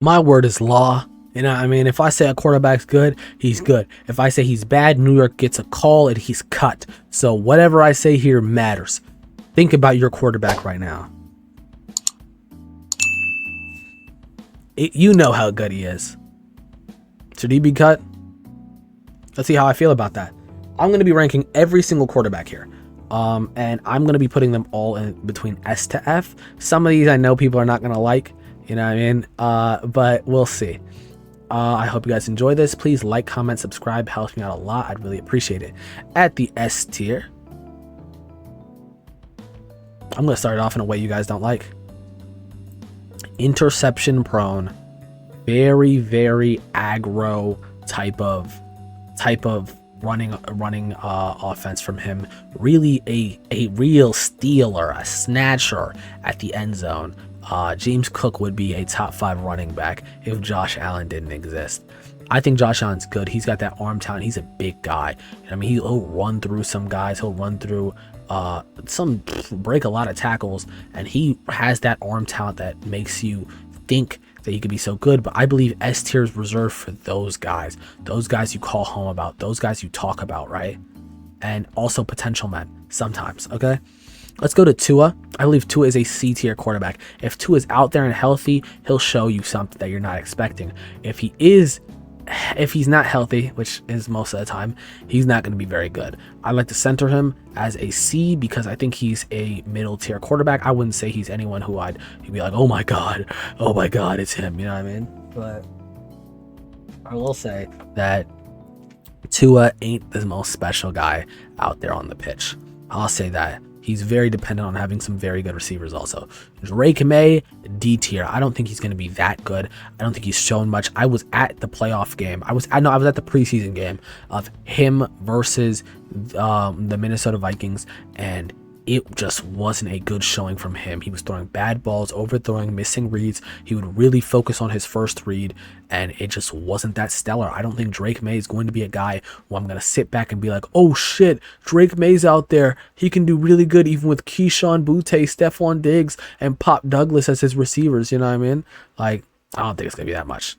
My word is law. You know what I mean? If I say a quarterback's good, he's good. If I say he's bad, New York gets a call and he's cut. So whatever I say here matters. Think about your quarterback right now. You know how good he is. Should he be cut? Let's see how I feel about that. I'm going to be ranking every single quarterback here. And I'm going to be putting them all in between S to F. Some of these I know people are not going to like. You know what I mean? But we'll see. I hope you guys enjoy this. Please like, comment, subscribe. Helps me out a lot. I'd really appreciate it. At the S tier, I'm going to start it off in a way you guys don't like. Interception prone. Very, very aggro type of running offense from him. Really a real stealer, a snatcher at the end zone. James Cook would be a top 5 running back if Josh Allen didn't exist. I think Josh Allen's good. He's got that arm talent. He's a big guy. I mean, he'll run through some guys. He'll run through break a lot of tackles, and he has that arm talent that makes you think that he could be so good. But I believe S tier is reserved for those guys you call home about, those guys you talk about, right? And also potential men sometimes. Okay, let's go to Tua. I believe Tua is a C tier quarterback. If Tua is out there and healthy, he'll show you something that you're not expecting. If he's not healthy, which is most of the time, he's not going to be very good. I like to center him as a C because I think he's a middle tier quarterback. I wouldn't say he's anyone who he'd be like, oh my god, it's him. You know what I mean? But I will say that Tua ain't the most special guy out there on the pitch. I'll say that. He's very dependent on having some very good receivers also. Drake May, D tier. I don't think he's going to be that good. I don't think he's shown much. I was at the playoff game. I was at the preseason game of him versus the Minnesota Vikings, and it just wasn't a good showing from him. He was throwing bad balls, overthrowing, missing reads. He would really focus on his first read, and it just wasn't that stellar. I don't think Drake May is going to be a guy who I'm going to sit back and be like, oh shit, Drake May's out there. He can do really good even with Keyshawn Butte, Stephon Diggs, and Pop Douglas as his receivers. You know what I mean? Like, I don't think it's going to be that much.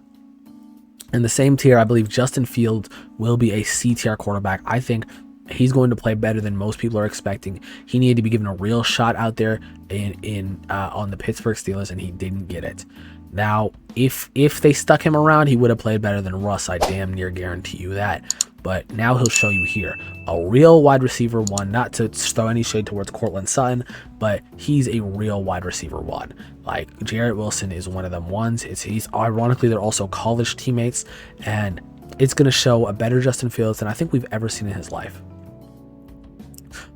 In the same tier, I believe Justin Fields will be a C tier quarterback. I think he's going to play better than most people are expecting. He needed to be given a real shot out there on the Pittsburgh Steelers, and he didn't get it. Now, if they stuck him around, he would have played better than Russ. I damn near guarantee you that. But now he'll show you here a real wide receiver one. Not to throw any shade towards Cortland Sutton, but he's a real wide receiver one. Like Jarrett Wilson is one of them ones. He's ironically they're also college teammates, and it's going to show a better Justin Fields than I think we've ever seen in his life.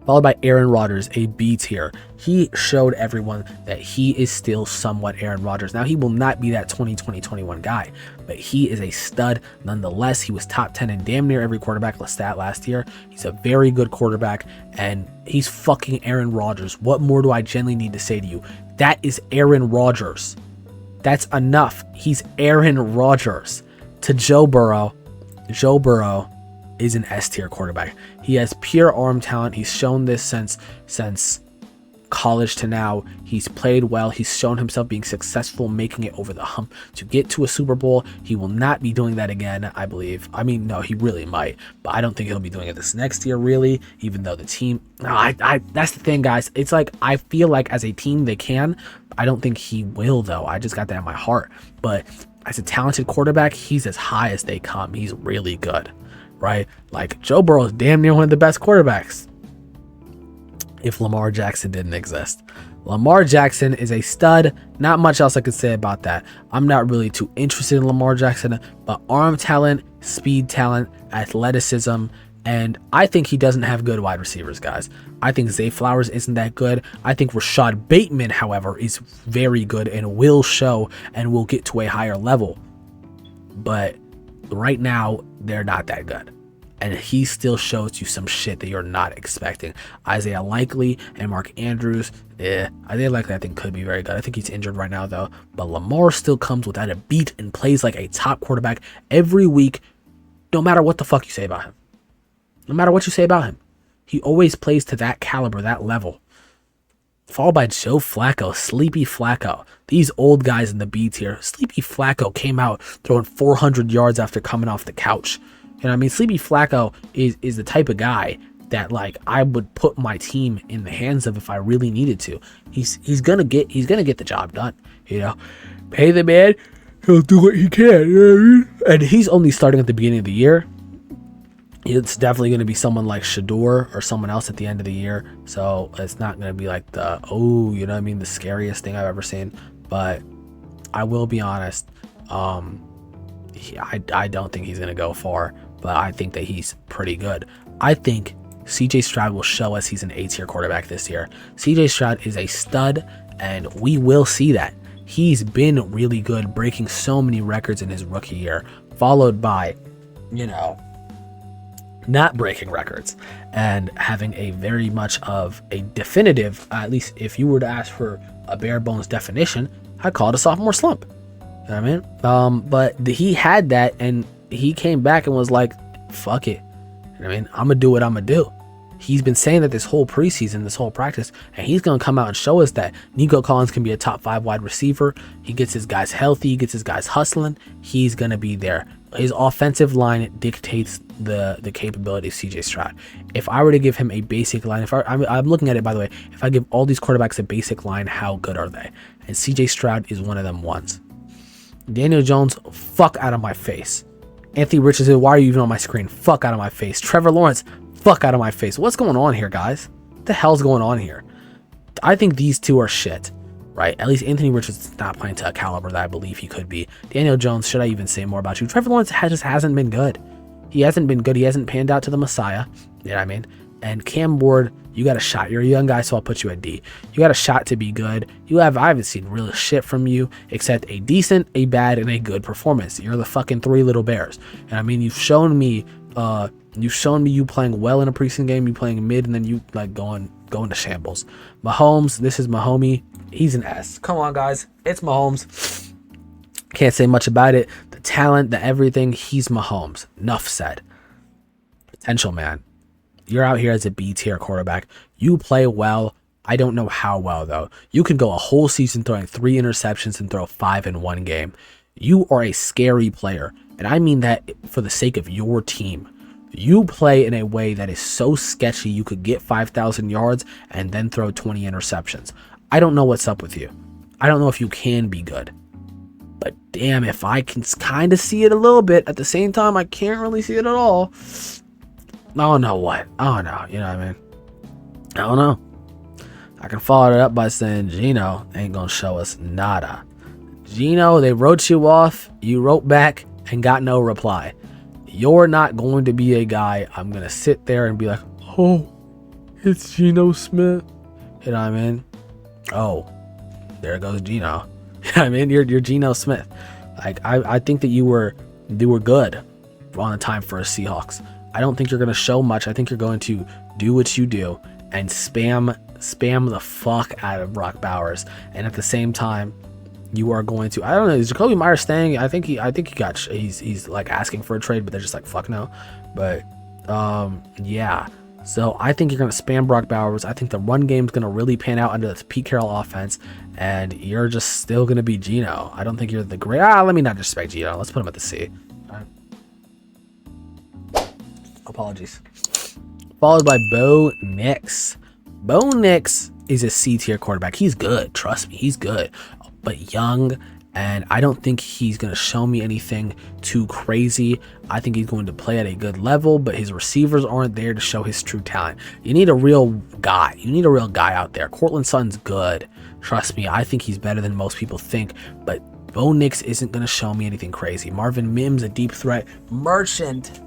Followed by Aaron Rodgers, a B tier. He showed everyone that he is still somewhat Aaron Rodgers. Now, he will not be that 2020-21 guy, but he is a stud nonetheless. He was top 10 in damn near every quarterback stat last year. He's a very good quarterback, and he's fucking Aaron Rodgers. What more do I genuinely need to say to you? That is Aaron Rodgers. That's enough. He's Aaron Rodgers. To Joe Burrow is an S tier quarterback. He has pure arm talent. He's shown this since college to now. He's played well. He's shown himself being successful, making it over the hump to get to a Super Bowl. He will not be doing that again, I believe. I mean, no, he really might, but I don't think he'll be doing it this next year, really, even though the team, that's the thing, guys. It's like, I feel like as a team they can. I don't think he will, though. I just got that in my heart. But as a talented quarterback, he's as high as they come. He's really good, right? Like, Joe Burrow is damn near one of the best quarterbacks if Lamar Jackson didn't exist. Lamar Jackson is a stud. Not much else I could say about that. I'm not really too interested in Lamar Jackson, but arm talent, speed talent, athleticism, and I think he doesn't have good wide receivers, guys. I think Zay Flowers isn't that good. I think Rashad Bateman, however, is very good and will show and will get to a higher level. But right now, they're not that good. And he still shows you some shit that you're not expecting. Isaiah Likely and Mark Andrews, Isaiah Likely I think could be very good. I think he's injured right now though. But Lamar still comes without a beat and plays like a top quarterback every week, no matter what the fuck you say about him. No matter what you say about him. He always plays to that caliber, that level. followed by Joe Flacco, Sleepy Flacco. These old guys in the B tier. Sleepy Flacco came out throwing 400 yards after coming off the couch. You know what I mean? Sleepy Flacco is the type of guy that, like, I would put my team in the hands of if I really needed to. He's gonna get the job done. You know, pay the man, he'll do what he can. You know what I mean? And he's only starting at the beginning of the year. It's definitely going to be someone like Shador or someone else at the end of the year. So it's not going to be like the, oh, you know what I mean, the scariest thing I've ever seen. But I will be honest, I don't think he's going to go far, but I think that he's pretty good. I think CJ Stroud will show us he's an A-tier quarterback this year. CJ Stroud is a stud, and we will see that. He's been really good, breaking so many records in his rookie year, followed by, you know, not breaking records and having a very much of a definitive, at least if you were to ask for a bare bones definition, I'd call it a sophomore slump. You know what I mean? But he had that, and he came back and was like, fuck it. You know what I mean? I'm going to do what I'm going to do. He's been saying that this whole preseason, this whole practice, and he's going to come out and show us that Nico Collins can be a top 5 wide receiver. He gets his guys healthy. He gets his guys hustling. He's going to be there. His offensive line dictates the capability of CJ Stroud. If I were to give him a basic line, I'm looking at it, by the way, if I give all these quarterbacks a basic line, how good are they? And CJ Stroud is one of them ones. Daniel Jones, fuck out of my face. Anthony Richardson, why are you even on my screen? Fuck out of my face. Trevor Lawrence, fuck out of my face. What's going on here, guys? What the hell's going on here? I think these two are shit, right? At least Anthony Richardson's not playing to a caliber that I believe he could be. Daniel Jones, should I even say more about you? Trevor Lawrence just hasn't been good. He hasn't been good. He hasn't panned out to the Messiah. You know what I mean? And Cam Ward, you got a shot. You're a young guy, so I'll put you at D. You got a shot to be good. I haven't seen real shit from you except a decent, a bad, and a good performance. You're the fucking Three Little Bears. And I mean, you've shown me you playing well in a preseason game, you playing mid, and then you like going to shambles. Mahomes, this is my homie. He's an S. Come on, guys. It's Mahomes. Can't say much about it. The talent, the everything, he's Mahomes. Enough said. Potential, man. You're out here as a B tier quarterback. You play well. I don't know how well, though. You can go a whole season throwing 3 interceptions and throw 5 in one game. You are a scary player. And I mean that for the sake of your team. You play in a way that is so sketchy you could get 5,000 yards and then throw 20 interceptions. I don't know what's up with you. I don't know if you can be good. But damn, if I can kind of see it a little bit, at the same time, I can't really see it at all. I don't know what. I don't know. You know what I mean? I don't know. I can follow it up by saying Gino ain't going to show us nada. Gino, they wrote you off. You wrote back and got no reply. You're not going to be a guy I'm going to sit there and be like, oh, it's Geno Smith. You know what I mean? Oh, there goes Geno. You know what I mean? You're Geno Smith. Like, I think that you were good on the time for a Seahawks. I don't think you're going to show much. I think you're going to do what you do and spam the fuck out of Brock Bowers. And at the same time, you are going to, I don't know, is Jacoby Myers staying? I think he's like asking for a trade, but they're just like, fuck no. But yeah. So I think you're going to spam Brock Bowers. I think the run game's going to really pan out under the Pete Carroll offense, and you're just still going to be Geno. I don't think you're the great. Let me not disrespect Geno. Let's put him at the C. All right. Apologies. Followed by Bo Nix. Bo Nix is a C tier quarterback. He's good. Trust me, he's good, but young. And I don't think he's going to show me anything too crazy. I think he's going to play at a good level, but his receivers aren't there to show his true talent. You need a real guy. You need a real guy out there. Cortland Sutton's good. Trust me, I think he's better than most people think, but Bo Nix isn't going to show me anything crazy. Marvin Mims, a deep threat. Merchant.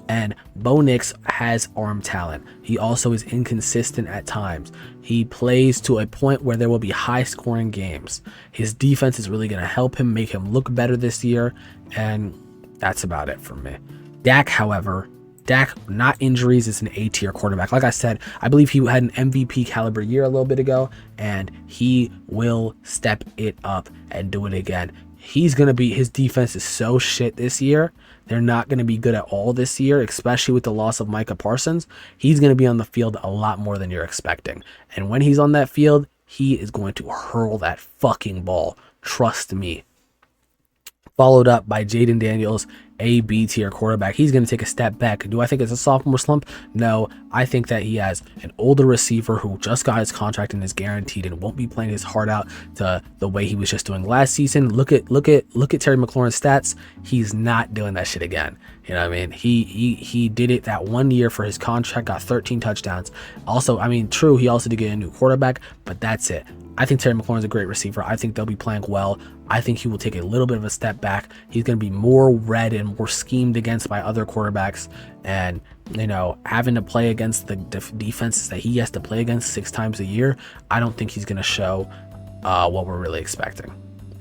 And Bo Nix has arm talent. He also is inconsistent at times. He plays to a point where there will be high-scoring games. His defense is really going to help him, make him look better this year, and that's about it for me. Dak, however, not injuries, is an A-tier quarterback. Like I said, I believe he had an MVP caliber year a little bit ago, and he will step it up and do it again. his defense is so shit this year. They're not going to be good at all this year, especially with the loss of Micah Parsons. He's going to be on the field a lot more than you're expecting. And when he's on that field, he is going to hurl that fucking ball. Trust me. Followed up by Jaden Daniels, a B tier quarterback. He's going to take a step back. Do I think it's a sophomore slump? No. I think that he has an older receiver who just got his contract and is guaranteed and won't be playing his heart out to the way he was just doing last season. Look at Terry McLaurin's stats. He's not doing that shit again. You know what I mean? He did it that 1 year for his contract, got 13 touchdowns. Also, I mean, true, he also did get a new quarterback, but that's it. I think Terry McLaurin's a great receiver. I think they'll be playing well. I think he will take a little bit of a step back. He's going to be more read and more schemed against by other quarterbacks. And, you know, having to play against the defenses that he has to play against 6 times a year, I don't think he's going to show what we're really expecting.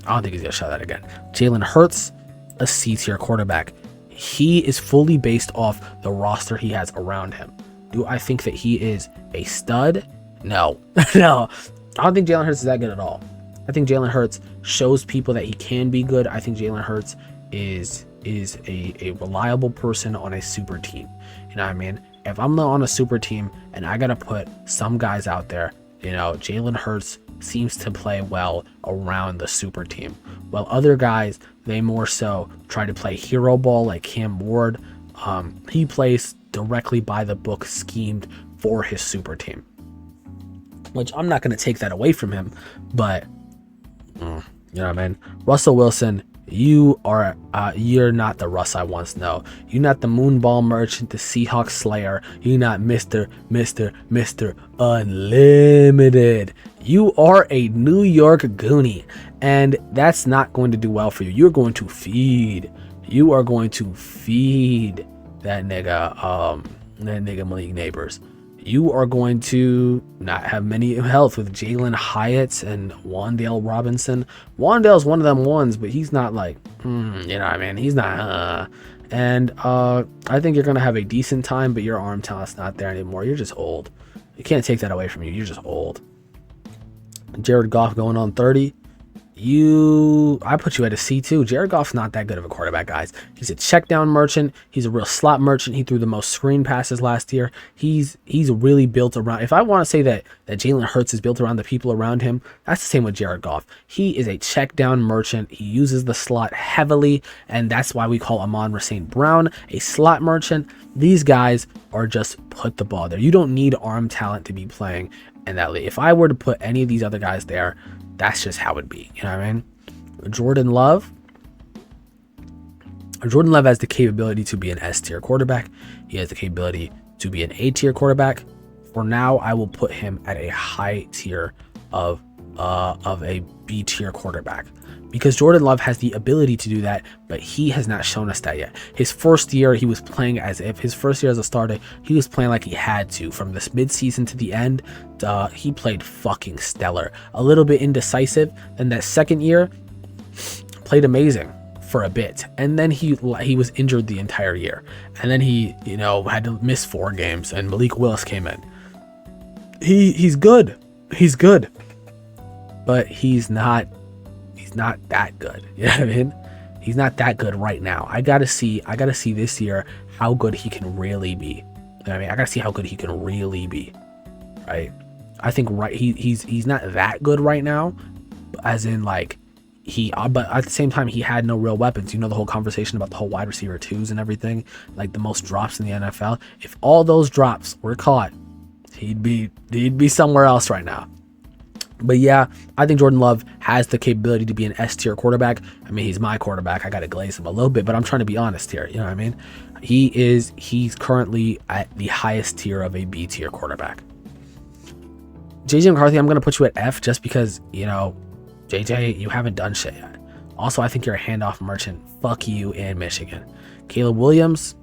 I don't think he's going to show that again. Jalen Hurts, a C tier quarterback. He is fully based off the roster he has around him. Do I think that he is a stud? No. No. I don't think Jalen Hurts is that good at all. I think Jalen Hurts shows people that he can be good. I think Jalen Hurts is a reliable person on a super team. You know what I mean? If I'm on a super team and I got to put some guys out there, you know, Jalen Hurts seems to play well around the super team. While other guys, they more so try to play hero ball like Cam Ward. He plays directly by the book, schemed for his super team. Which I'm not going to take that away from him, but you know what I mean? Russell Wilson, you're not the Russ I once know. You're not the Moonball Merchant, the Seahawks Slayer. You're not Mr. Unlimited. You are a New York Goonie, and that's not going to do well for you. You are going to feed that nigga Malik Neighbors. You are going to not have many health with Jalen Hyatt and Wan'Dale Robinson. Wan'Dale's one of them ones, but he's not like, you know what I mean? He's not, And I think you're going to have a decent time, but your arm talent's not there anymore. You're just old. You can't take that away from you. You're just old. Jared Goff going on 30. I put you at a C too. Jared Goff's not that good of a quarterback, guys. He's a check down merchant. He's a real slot merchant. He threw the most screen passes last year. He's really built around. If I want to say that Jalen Hurts is built around the people around him, that's the same with Jared Goff. He is a check down merchant. He uses the slot heavily, and that's why we call Amon-Ra St. Brown a slot merchant. These guys are just put the ball there. You don't need arm talent to be playing in that league. If I were to put any of these other guys there, that's just how it'd be. You know what I mean? Jordan Love has the capability to be an S tier quarterback. He has the capability to be an A tier quarterback. For now, I will put him at a high tier of a B tier quarterback, because Jordan Love has the ability to do that, but he has not shown us that yet. His first year, he was playing as if his first year as a starter, he was playing like he had to. From this midseason to the end, he played fucking stellar. A little bit indecisive. Then that second year, played amazing for a bit, and then he was injured the entire year, and then he had to miss 4 games, and Malik Willis came in. He's good, but he's not that good. You know what I mean? He's not that good right now. I gotta see this year how good he can really be. You know what I mean? I gotta see how good he can really be. Right? I think he's not that good right now, as in like but at the same time he had no real weapons. You know, the whole conversation about the whole wide receiver 2s and everything, like the most drops in the NFL. If all those drops were caught, he'd be somewhere else right now. But yeah, I think Jordan Love has the capability to be an S tier quarterback. I mean, he's my quarterback. I got to glaze him a little bit, but I'm trying to be honest here. You know what I mean? He's currently at the highest tier of a B tier quarterback. JJ McCarthy, I'm going to put you at F just because, JJ, you haven't done shit yet. Also, I think you're a handoff merchant. Fuck you in Michigan. Caleb Williams.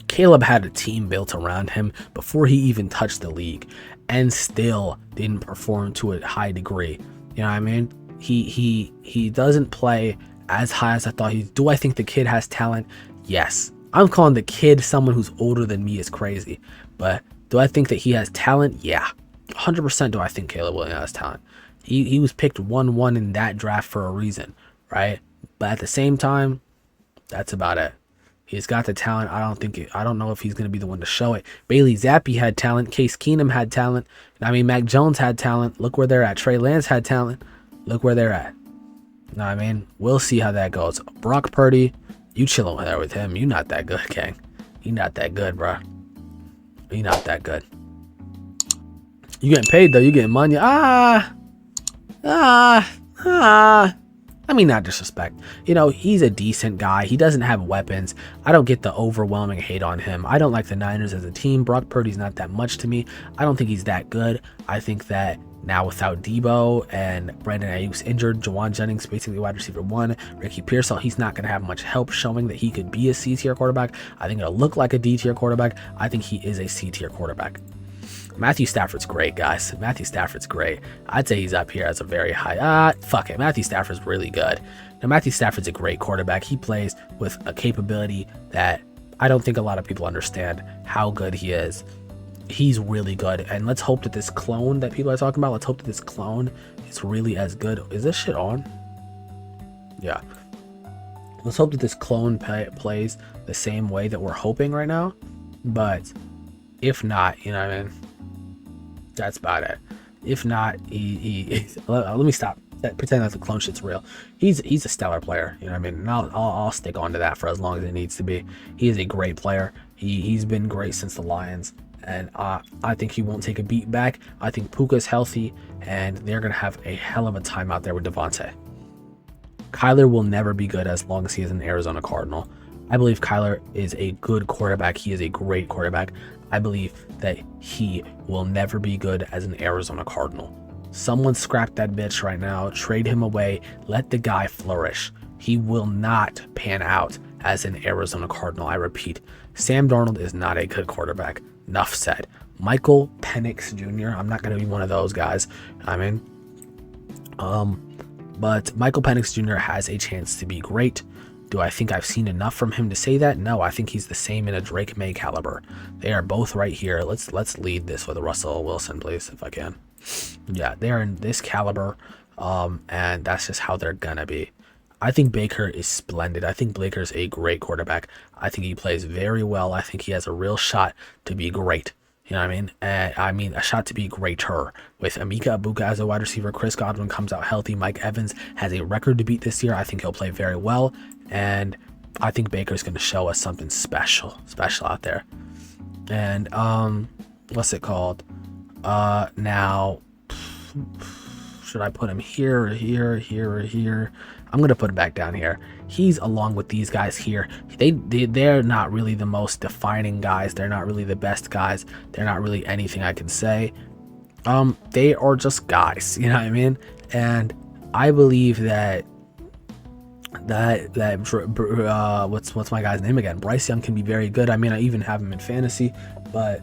Caleb had a team built around him before he even touched the league, and still didn't perform to a high degree. You know what I mean? He doesn't play as high as I thought he. Do I think the kid has talent? Yes. I'm calling the kid someone who's older than me is crazy, but Do I think that he has talent? Yeah. 100% do I think Caleb Williams has talent. He was picked 1-1 in that draft for a reason, right? But at the same time, that's about it. He's got the talent. I don't know if he's going to be the one to show it. Bailey Zappi had talent. Case Keenum had talent. I mean, Mac Jones had talent. Look where they're at. Trey Lance had talent. Look where they're at. You know what I mean? We'll see how that goes. Brock Purdy, you chilling there with him. You not that good, King. You not that good, bro. You not that good. You getting paid, though. You getting money. I mean, not disrespect. You know, he's a decent guy. He doesn't have weapons. I don't get the overwhelming hate on him. I don't like the Niners as a team. Brock Purdy's not that much to me. I don't think he's that good. I think that now without Debo and Brandon Ayuk's injured, Jawan Jennings basically wide receiver 1, Ricky Pearsall, he's not going to have much help showing that he could be a C-tier quarterback. I think it'll look like a D-tier quarterback. I think he is a C-tier quarterback. Matthew Stafford's great, guys. Matthew Stafford's great. I'd say he's up here as a very high. Fuck it. Matthew Stafford's really good. Now, Matthew Stafford's a great quarterback. He plays with a capability that I don't think a lot of people understand how good he is. He's really good. And let's hope that this clone that people are talking about, let's hope that this clone is really as good. Is this shit on? Yeah. Let's hope that this clone plays the same way that we're hoping right now. But if not, you know what I mean? That's about it. If not, let me stop. Pretend that the clone shit's real. He's a stellar player. You know what I mean? And I'll stick on to that for as long as it needs to be. He is a great player. He's been great since the Lions. And I think he won't take a beat back. I think Puka's healthy. And they're going to have a hell of a time out there with Devontae. Kyler will never be good as long as he is an Arizona Cardinal. I believe Kyler is a good quarterback. He is a great quarterback. I believe that he will never be good as an Arizona Cardinal. Someone scrap that bitch right now. Trade him away. Let the guy flourish. He will not pan out as an Arizona Cardinal. I repeat, Sam Darnold is not a good quarterback. Enough said. Michael Penix Jr. I'm not going to be one of those guys. I mean, but Michael Penix Jr. has a chance to be great. Do I think I've seen enough from him to say that? No, I think he's the same in a Drake May caliber. They are both right here. Let's lead this with Russell Wilson, please, if I can. Yeah, they're in this caliber, and that's just how they're gonna be. I think Baker is splendid. I think Baker's a great quarterback. I think he plays very well. I think he has a real shot to be great. You know what I mean? A shot to be greater. With Emeka Egbuka as a wide receiver, Chris Godwin comes out healthy. Mike Evans has a record to beat this year. I think he'll play very well. And I think Baker's going to show us something special out there. And, what's it called? Now, should I put him here or here or here or here? I'm going to put him back down here. He's along with these guys here. They're not really the most defining guys. They're not really the best guys. They're not really anything I can say. They are just guys, you know what I mean? And I believe that what's my guy's name again? Bryce Young can be very good. I mean, I even have him in fantasy, but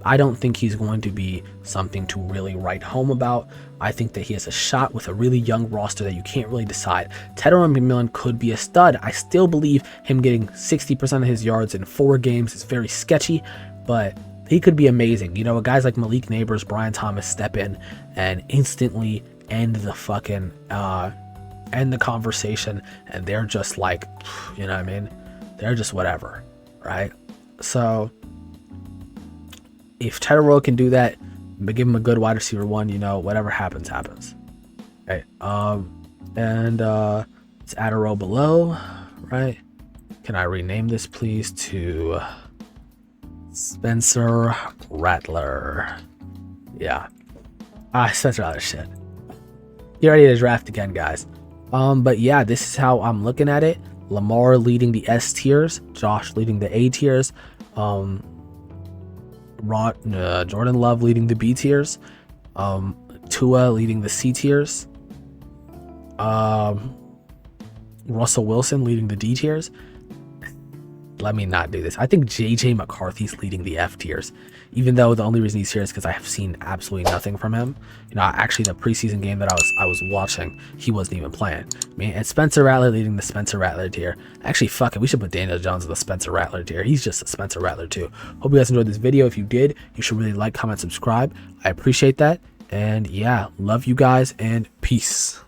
I don't think he's going to be something to really write home about. I think that he has a shot with a really young roster that you can't really decide. Tedder McMillan could be a stud. I still believe him getting 60% of his yards in 4 games is very sketchy, but he could be amazing. You know, guys like Malik Neighbors, Brian Thomas step in and instantly end the fucking end the conversation, and they're just like, you know what I mean? They're just whatever, right? So if Tedder can do that, but give him a good wide receiver 1, you know, whatever happens. Okay. And let's add a row below, right? Can I rename this please to Spencer Rattler? Yeah. Spencer Rattler shit. Get ready to draft again, guys. But yeah, this is how I'm looking at it. Lamar leading the S tiers, Josh leading the A tiers, Jordan Love leading the B tiers, Tua leading the C tiers, Russell Wilson leading the D tiers, let me not do this. I think JJ McCarthy's leading the F tiers, even though the only reason he's here is because I have seen absolutely nothing from him. You know, actually the preseason game that I was watching, he wasn't even playing. I mean, and Spencer Rattler leading the Spencer Rattler tier. Actually, fuck it, we should put Daniel Jones in the Spencer Rattler tier. He's just a Spencer Rattler too. Hope you guys enjoyed this video. If you did, you should really like, comment, subscribe. I appreciate that. And yeah, love you guys and peace.